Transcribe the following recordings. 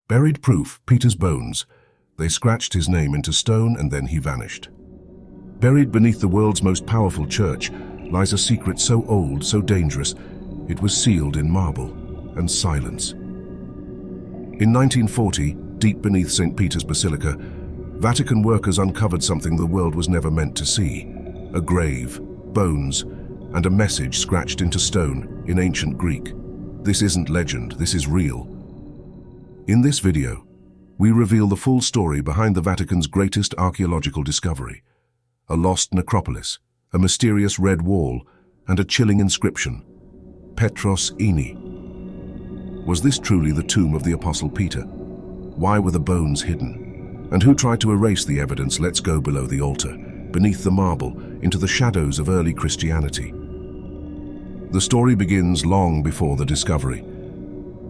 Buried proof, Peter's bones. They scratched his name into stone and then he vanished. Buried beneath the world's most powerful church lies a secret so old, so dangerous, it was sealed in marble and silence. In 1940, deep beneath St. Peter's Basilica, Vatican workers uncovered something the world was never meant to see. A grave, bones, and a message scratched into stone in ancient Greek. This isn't legend, this is real. In this video, we reveal the full story behind the Vatican's greatest archaeological discovery. A lost necropolis, a mysterious red wall, and a chilling inscription. Petros Ini. Was this truly the tomb of the Apostle Peter? Why were the bones hidden? And who tried to erase the evidence? Let's go below the altar, beneath the marble, into the shadows of early Christianity. The story begins long before the discovery.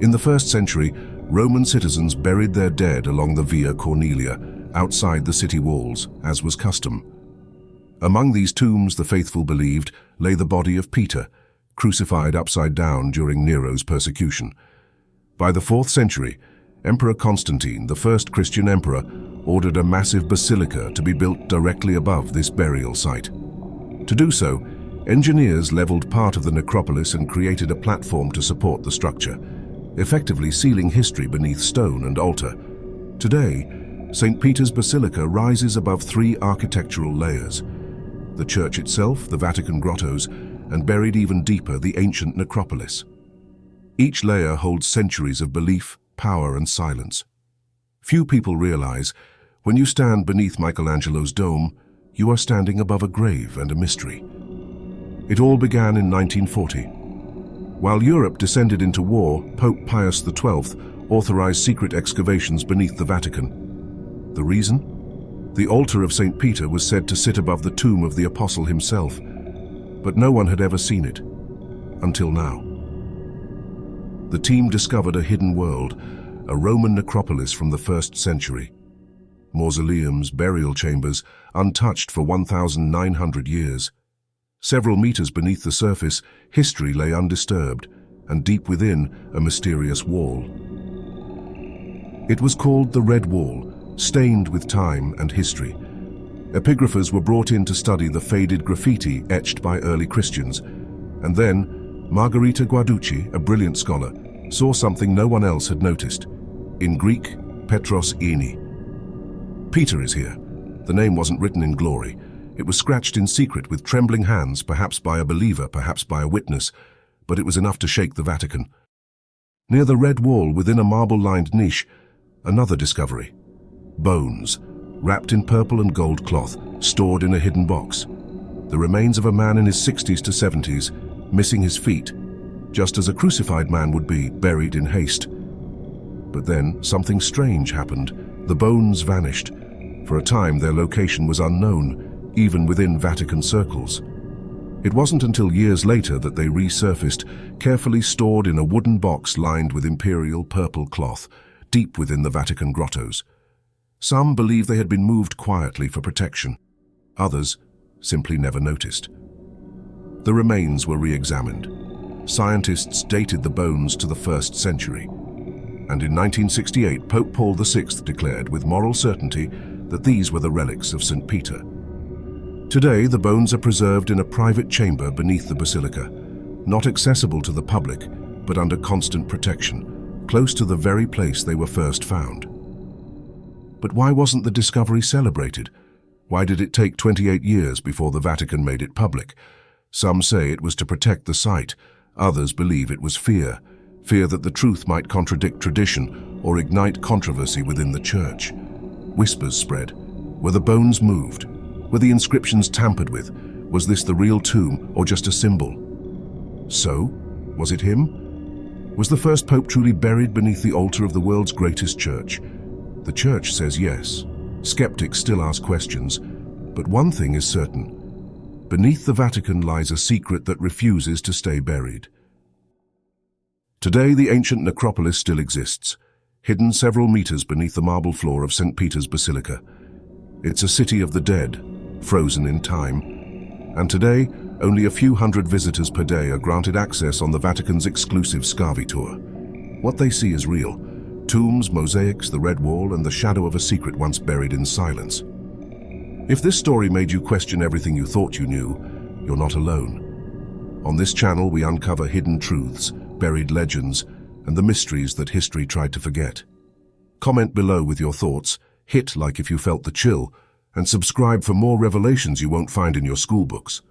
In the 1st century, Roman citizens buried their dead along the Via Cornelia, outside the city walls, as was custom. Among these tombs, the faithful believed, lay the body of Peter, crucified upside down during Nero's persecution. By the 4th century, Emperor Constantine, the first Christian emperor, ordered a massive basilica to be built directly above this burial site. To do so, engineers leveled part of the necropolis and created a platform to support the structure, effectively sealing history beneath stone and altar. Today, St. Peter's Basilica rises above 3 architectural layers: the church itself, the Vatican grottos, and buried even deeper, the ancient necropolis. Each layer holds centuries of belief, power, and silence. Few people realize, when you stand beneath Michelangelo's dome, you are standing above a grave and a mystery. It all began in 1940. While Europe descended into war, Pope Pius XII authorized secret excavations beneath the Vatican. The reason? The altar of St. Peter was said to sit above the tomb of the apostle himself, but no one had ever seen it, until now. The team discovered a hidden world, a Roman necropolis from the 1st century. Mausoleums, burial chambers, untouched for 1,900 years. Several meters beneath the surface, history lay undisturbed, and deep within, a mysterious wall. It was called the Red Wall, stained with time and history. Epigraphers were brought in to study the faded graffiti etched by early Christians, and then Margherita Guarducci, a brilliant scholar, saw something no one else had noticed. In Greek, Petros Ini. Peter is here. The name wasn't written in glory. It was scratched in secret with trembling hands, perhaps by a believer, perhaps by a witness, but it was enough to shake the Vatican. Near the red wall, within a marble-lined niche, another discovery. Bones, wrapped in purple and gold cloth, stored in a hidden box. The remains of a man in his 60s to 70s, missing his feet, just as a crucified man would be, buried in haste. But then, something strange happened. The bones vanished. For a time, their location was unknown, even within Vatican circles. It wasn't until years later that they resurfaced, carefully stored in a wooden box lined with imperial purple cloth, deep within the Vatican grottos. Some believe they had been moved quietly for protection. Others simply never noticed. The remains were re-examined. Scientists dated the bones to the 1st century. And in 1968, Pope Paul VI declared with moral certainty that these were the relics of St. Peter. Today, the bones are preserved in a private chamber beneath the basilica, not accessible to the public, but under constant protection, close to the very place they were first found. But why wasn't the discovery celebrated? Why did it take 28 years before the Vatican made it public? Some say it was to protect the site. Others believe it was fear that the truth might contradict tradition or ignite controversy within the church. Whispers spread. Were the bones moved? Were the inscriptions tampered with? Was this the real tomb or just a symbol? So, was it him? Was the first pope truly buried beneath the altar of the world's greatest church? The church says yes. Skeptics still ask questions. But one thing is certain. Beneath the Vatican lies a secret that refuses to stay buried. Today, the ancient necropolis still exists, hidden several meters beneath the marble floor of St. Peter's Basilica. It's a city of the dead, frozen in time. And today, only a few hundred visitors per day are granted access on the Vatican's exclusive Scavi tour. What they see is real, Tombs, mosaics, the red wall, and the shadow of a secret once buried in silence. If this story made you question everything you thought you knew, you're not alone. On this channel, we uncover hidden truths, buried legends, and the mysteries that history tried to forget. Comment below with your thoughts, hit like if you felt the chill, and subscribe for more revelations you won't find in your school books.